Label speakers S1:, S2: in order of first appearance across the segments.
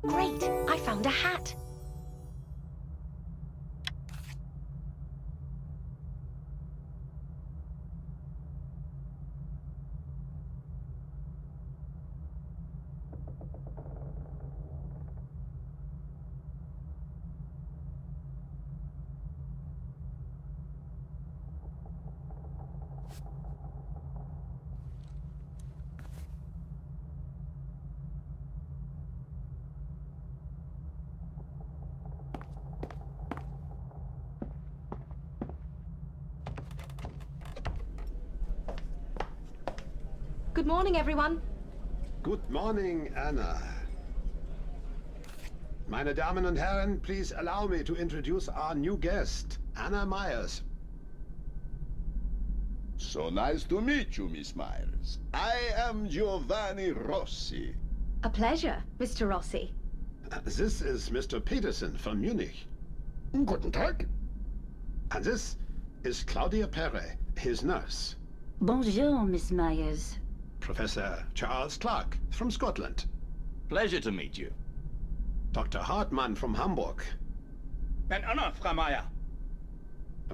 S1: Great! I found a hat! Good morning, everyone.
S2: Good morning, Anna. Meine Damen und Herren, please allow me to introduce our new guest, Anna Myers.
S3: So nice to meet you, Miss Myers. I am Giovanni Rossi.
S1: A pleasure, Mr. Rossi.
S2: This is Mr. Peterson from Munich.
S3: Guten Tag.
S2: And this is Claudia Perre, his nurse.
S4: Bonjour, Miss Myers.
S2: Professor Charles Clark from Scotland.
S5: Pleasure to meet you.
S2: Dr. Hartmann from Hamburg.
S6: And Anna, Frau Meyer.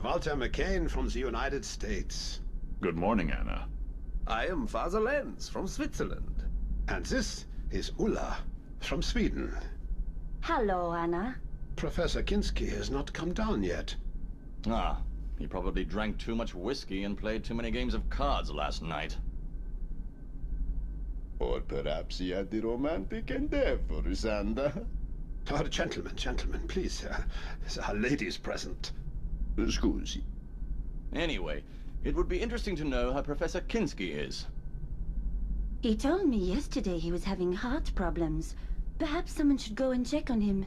S2: Walter McCain from the United States.
S7: Good morning, Anna.
S8: I am Father Lenz from Switzerland.
S2: And this is Ulla from Sweden.
S4: Hello, Anna.
S2: Professor Kinski has not come down yet.
S5: Ah, he probably drank too much whiskey and played too many games of cards last night.
S3: Or perhaps he had the romantic endeavor, Sanda.
S2: Oh, gentlemen, please. There are ladies present.
S3: Scusi.
S5: Anyway, it would be interesting to know how Professor Kinski is.
S4: He told me yesterday he was having heart problems. Perhaps someone should go and check on him.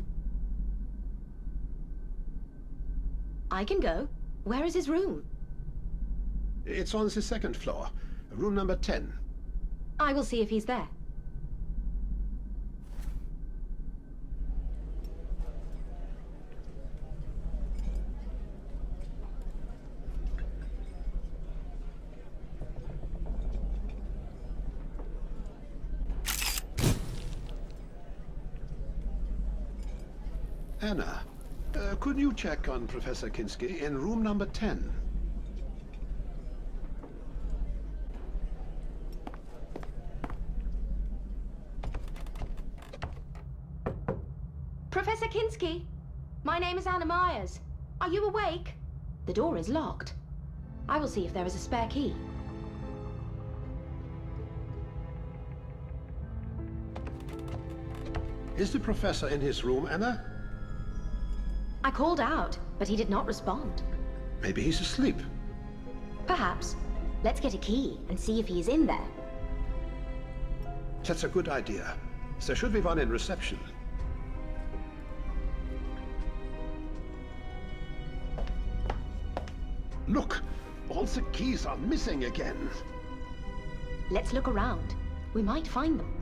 S1: I can go. Where is his room?
S2: It's on the second floor, room number 10.
S1: I will see if he's there.
S2: Anna, could you check on Professor Kinski in room number 10?
S1: Professor Kinski, my name is Anna Myers. Are you awake? The door is locked. I will see if there is a spare key.
S2: Is the professor in his room, Anna?
S1: I called out, but he did not respond.
S2: Maybe he's asleep.
S1: Perhaps. Let's get a key and see if he is in there.
S2: That's a good idea. There should be one in reception. Look! All the keys are missing again.
S1: Let's look around. We might find them.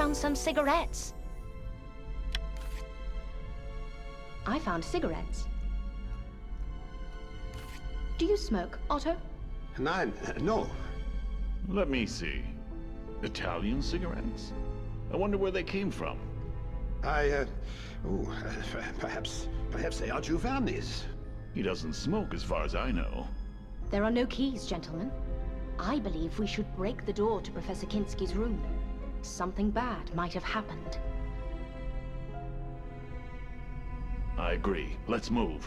S1: found some cigarettes. I found cigarettes. Do you smoke, Otto?
S2: Nein, no.
S7: Let me see. Italian cigarettes? I wonder where they came from.
S2: Perhaps they are Giovanni's.
S7: He doesn't smoke as far as I know.
S1: There are no keys, gentlemen. I believe we should break the door to Professor Kinski's room. Something bad might have happened.
S7: I agree. Let's move.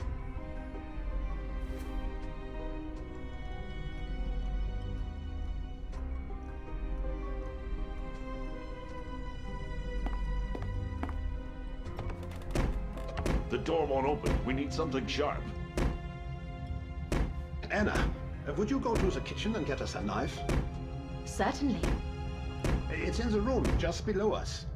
S7: The door won't open. We need something sharp.
S2: Anna, would you go to the kitchen and get us a knife?
S1: Certainly.
S2: It's in the room just below us.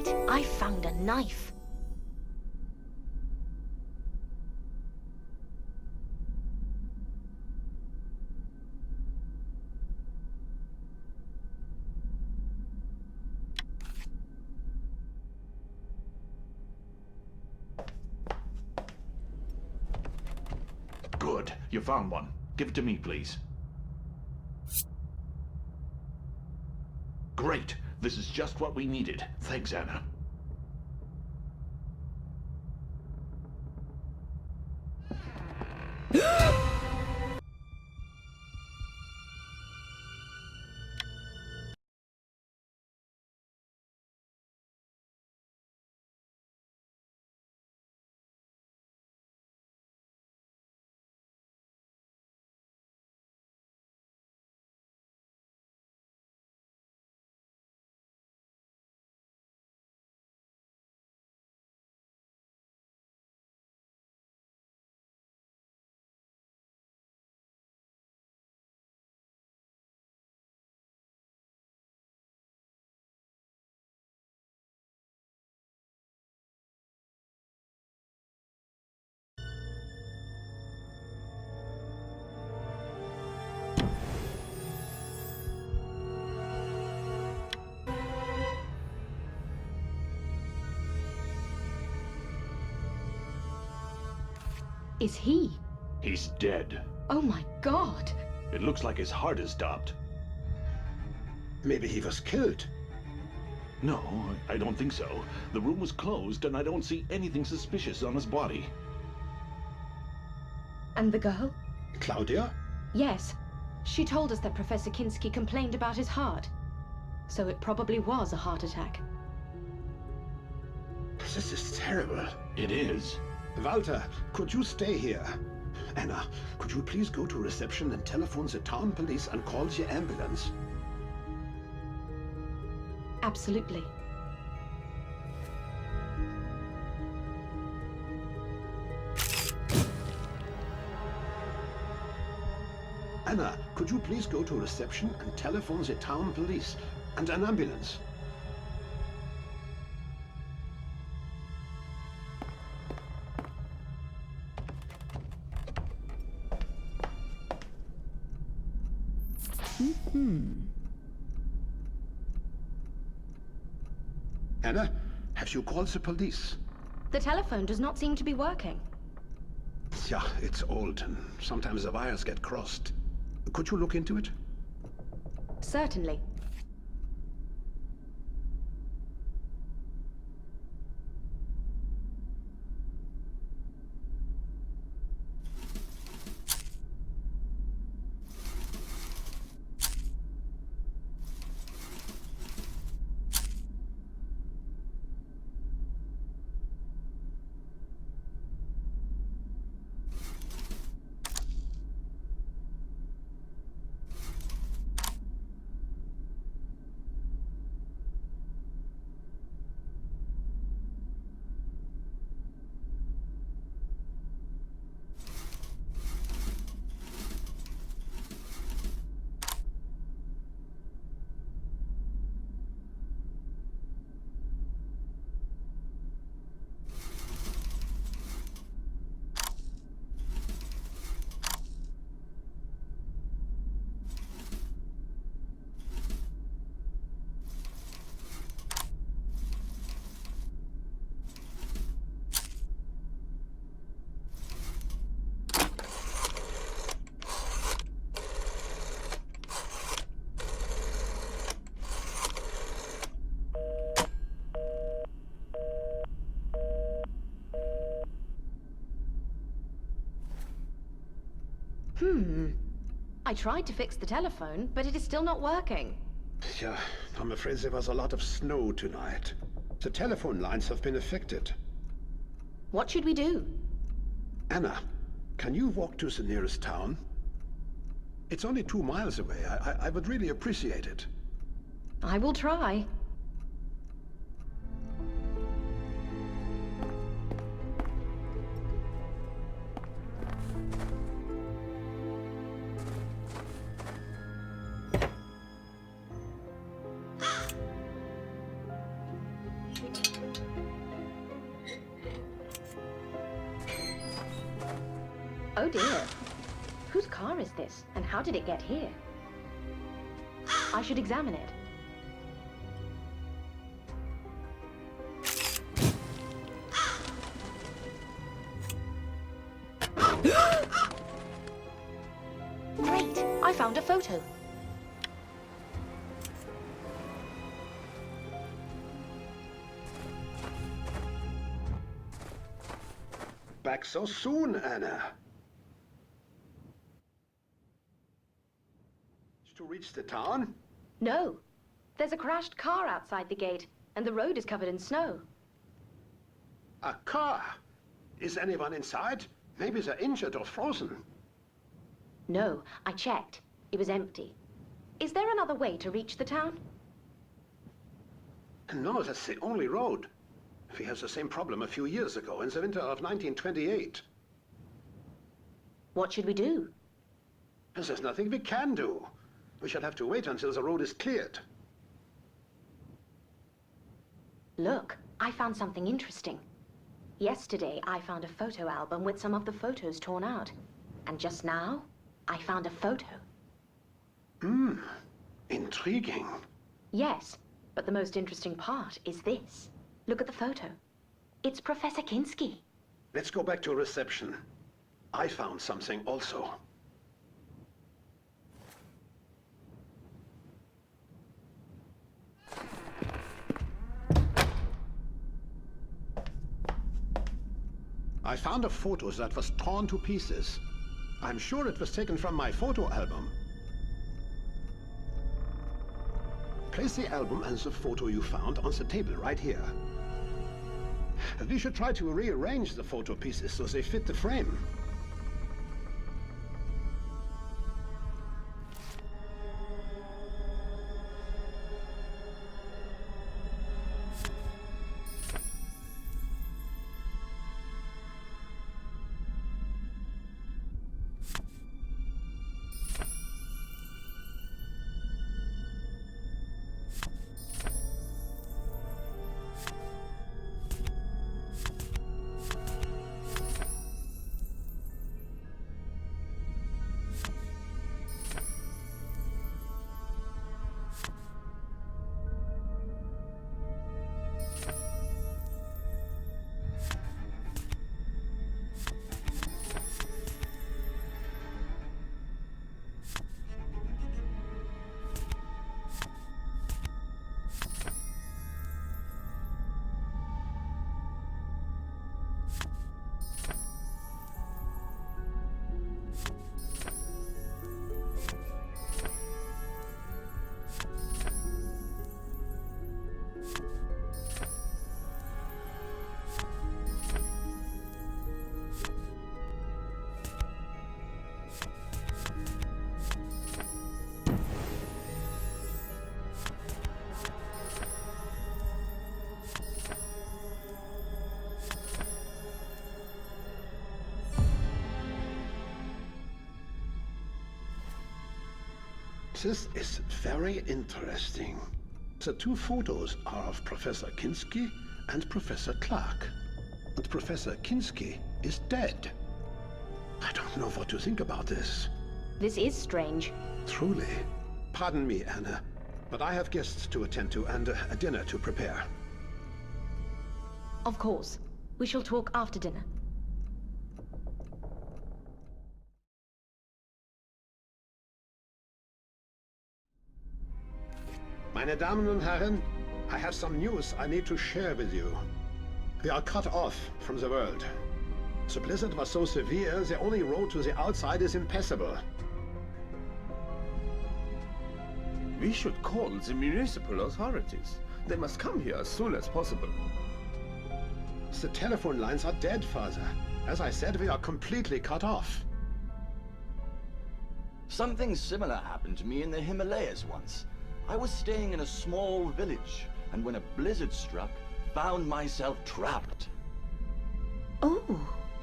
S1: Wait, I found a knife.
S7: Good. You found one. Give it to me, please. Great. This is just what we needed. Thanks, Anna.
S1: Is he?
S7: He's dead.
S1: Oh my God.
S7: It looks like his heart has stopped.
S2: Maybe he was killed.
S7: No, I don't think so. The room was closed, and I don't see anything suspicious on his body.
S1: And the girl?
S2: Claudia?
S1: Yes. She told us that Professor Kinski complained about his heart. So it probably was a heart attack.
S2: This is terrible.
S7: It is.
S2: Walter, could you stay here? Anna, could you please go to reception and telephone the town police and call the ambulance?
S1: Absolutely.
S2: Anna, could you please go to reception and telephone the town police and an ambulance? Anna, have you called the police?
S1: The telephone does not seem to be working.
S2: Yeah, it's old and sometimes the wires get crossed. Could you look into it?
S1: Certainly. I tried to fix the telephone, but it is still not working.
S2: Yeah, I'm afraid there was a lot of snow tonight. The telephone lines have been affected.
S1: What should we do?
S2: Anna, can you walk to the nearest town? It's only 2 miles away. I would really appreciate it.
S1: I will try. Oh dear. Whose car is this, and how did it get here? I should examine it. Great! I found a photo.
S2: Back so soon, Anna. To reach the town?
S1: No. There's a crashed car outside the gate, and the road is covered in snow.
S2: A car? Is anyone inside? Maybe they're injured or frozen.
S1: No, I checked. It was empty. Is there another way to reach the town?
S2: No, that's the only road. We had the same problem a few years ago, in the winter of 1928.
S1: What should we do?
S2: There's nothing we can do. We shall have to wait until the road is cleared.
S1: Look, I found something interesting. Yesterday, I found a photo album with some of the photos torn out. And just now, I found a photo.
S2: Intriguing.
S1: Yes, but the most interesting part is this. Look at the photo. It's Professor Kinski.
S2: Let's go back to reception. I found something also. I found a photo that was torn to pieces. I'm sure it was taken from my photo album. Place the album and the photo you found on the table right here. We should try to rearrange the photo pieces so they fit the frame. This is very interesting. The two photos are of Professor Kinski and Professor Clark. And Professor Kinski is dead. I don't know what to think about this.
S1: This is strange.
S2: Truly. Pardon me, Anna, but I have guests to attend to and a dinner to prepare.
S1: Of course. We shall talk after dinner.
S2: Meine Damen und Herren, I have some news I need to share with you. We are cut off from the world. The blizzard was so severe, the only road to the outside is impassable.
S8: We should call the municipal authorities. They must come here as soon as possible.
S2: The telephone lines are dead, Father. As I said, we are completely cut off.
S5: Something similar happened to me in the Himalayas once. I was staying in a small village, and when a blizzard struck, found myself trapped.
S4: Oh,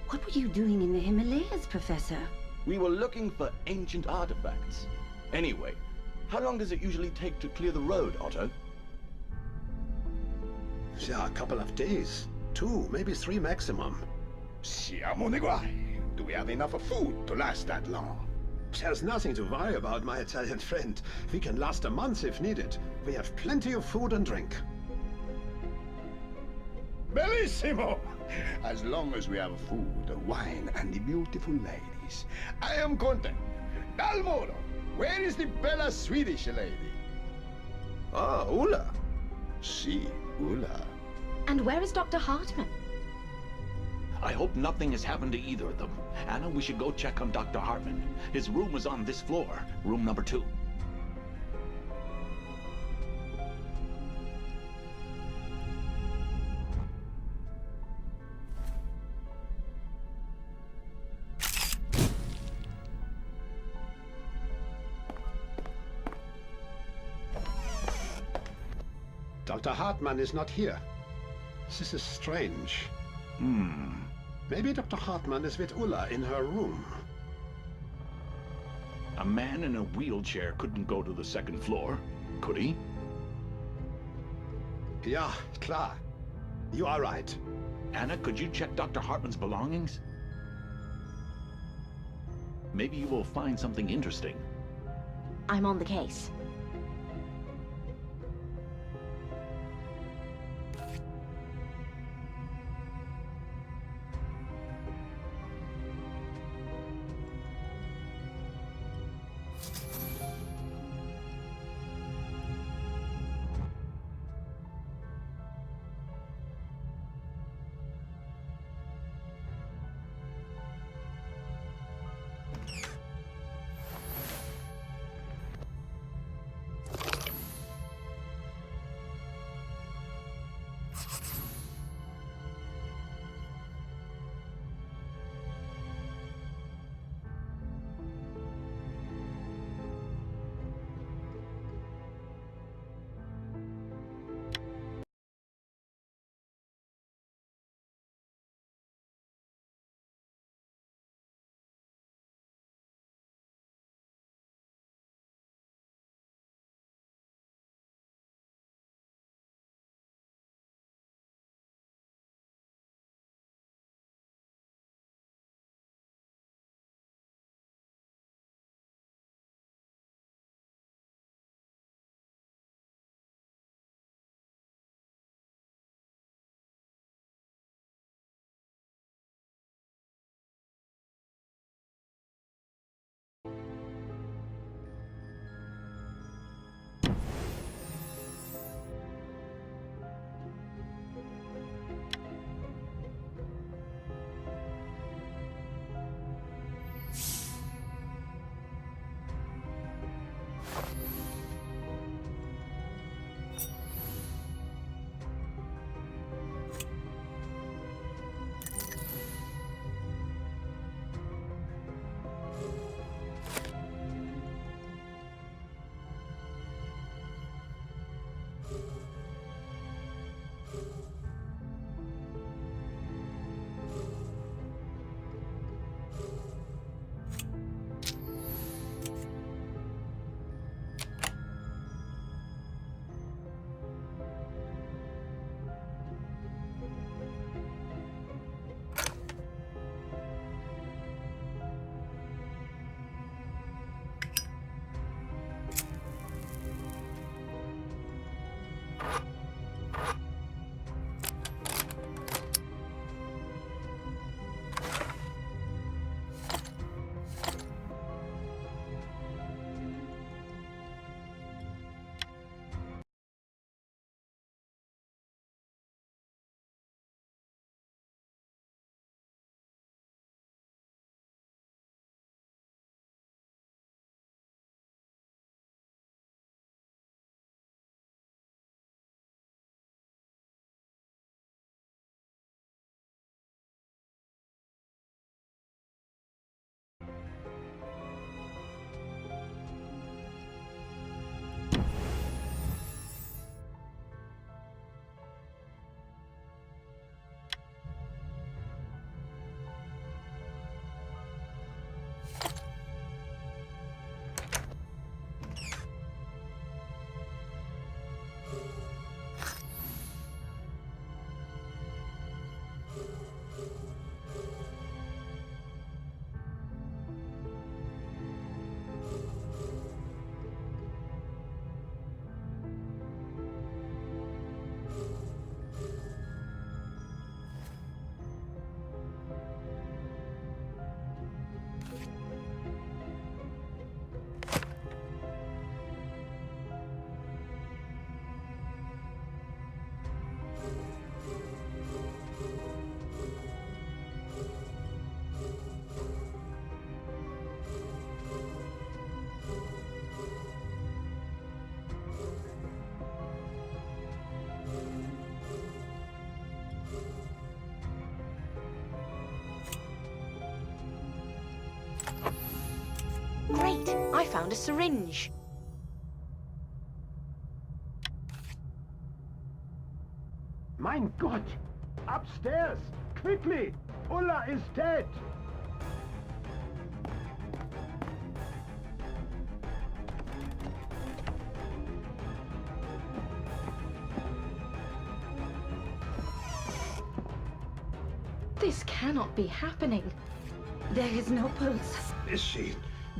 S4: what were you doing in the Himalayas, Professor?
S5: We were looking for ancient artifacts. Anyway, how long does it usually take to clear the road, Otto?
S2: Yeah, a couple of days. 2, maybe 3 maximum.
S6: Siamo nei guai.
S3: Do we have enough food to last that long?
S2: There's nothing to worry about, my Italian friend. We can last a month if needed. We have plenty of food and drink.
S3: Bellissimo! As long as we have food, wine, and the beautiful ladies, I am content. Dalmoro, where is the bella Swedish lady?
S8: Ah, Ulla.
S3: Si, Ulla.
S1: And where is Dr. Hartman?
S7: I hope nothing has happened to either of them. Anna, we should go check on Dr. Hartman. His room is on this floor, room number 2.
S2: Dr. Hartman is not here. This is strange.
S7: Hmm.
S2: Maybe Dr. Hartman is with Ulla in her room.
S7: A man in a wheelchair couldn't go to the 2nd floor, could he?
S2: Ja, klar. You are right.
S7: Anna, could you check Dr. Hartman's belongings? Maybe you will find something interesting.
S1: I'm on the case. Great! I found a syringe.
S3: Mein Gott! Upstairs! Quickly! Ulla is dead!
S1: This cannot be happening.
S4: There is no pulse.
S2: Is she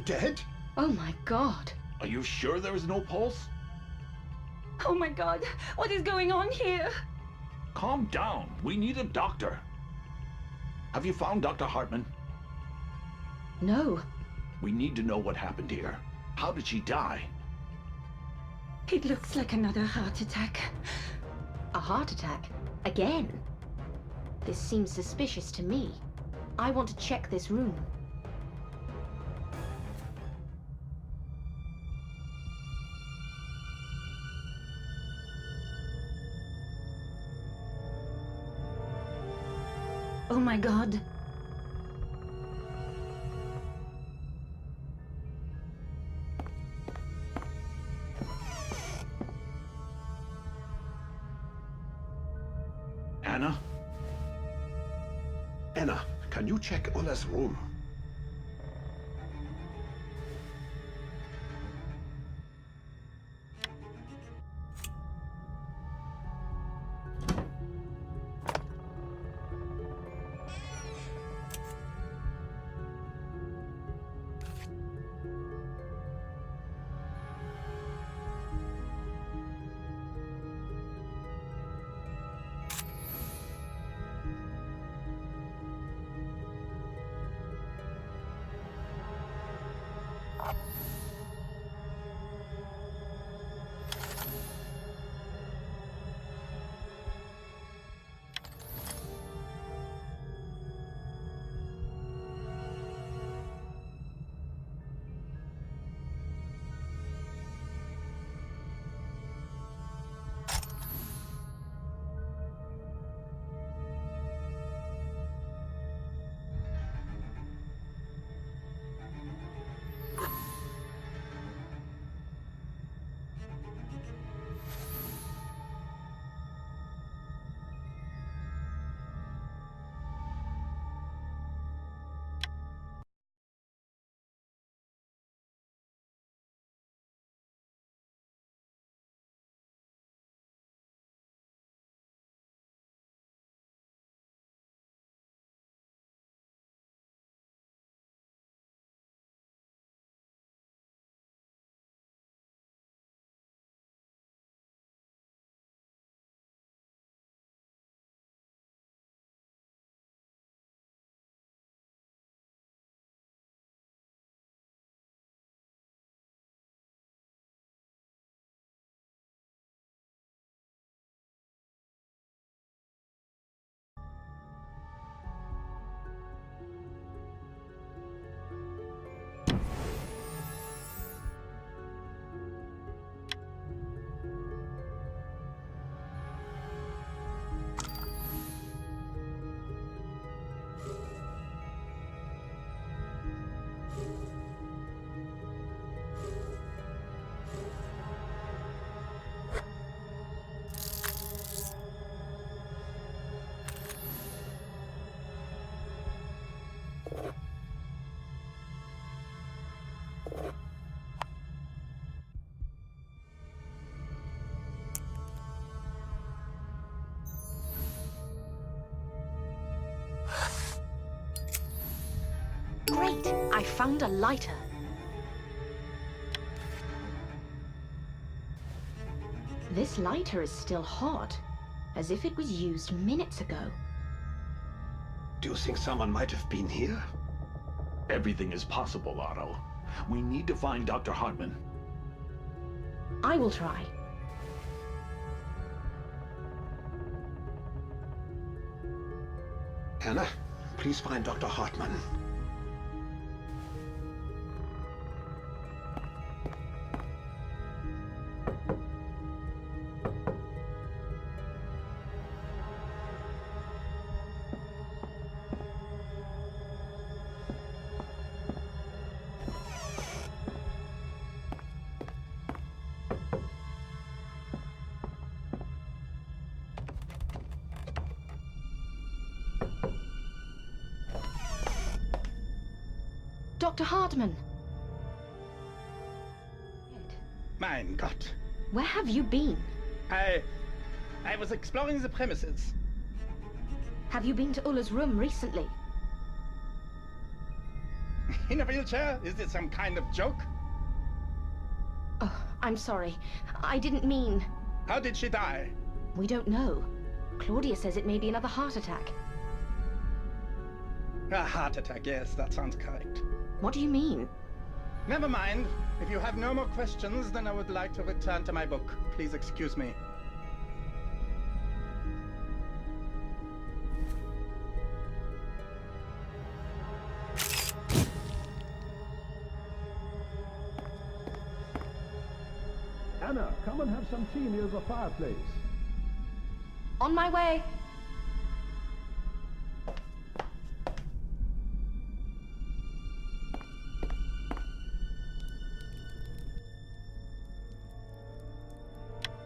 S2: dead?
S1: Oh my god.
S7: Are you sure there is no pulse?
S4: Oh my god, what is going on here?
S7: Calm down. We need a doctor. Have you found Dr. Hartman?
S1: No.
S7: We need to know what happened here. How did she die?
S4: It looks like another heart attack.
S1: A heart attack? Again? This seems suspicious to me. I want to check this room.
S4: Oh my god.
S7: Anna?
S2: Anna, can you check Ulla's room?
S1: Great! I found a lighter. This lighter is still hot, as if it was used minutes ago.
S2: Do you think someone might have been here?
S7: Everything is possible, Otto. We need to find Dr. Hartman.
S1: I will try.
S2: Anna, please find Dr. Hartman.
S1: Dr. Hartman.
S6: Mein Gott.
S1: Where have you been?
S6: I was exploring the premises.
S1: Have you been to Ulla's room recently?
S6: In a wheelchair? Is this some kind of joke?
S1: Oh, I'm sorry. I didn't mean...
S6: How did she die?
S1: We don't know. Claudia says it may be another heart attack.
S6: A heart attack, yes, that sounds correct.
S1: What do you mean?
S6: Never mind. If you have no more questions, then I would like to return to my book. Please excuse me.
S2: Anna, come and have some tea near the fireplace.
S1: On my way.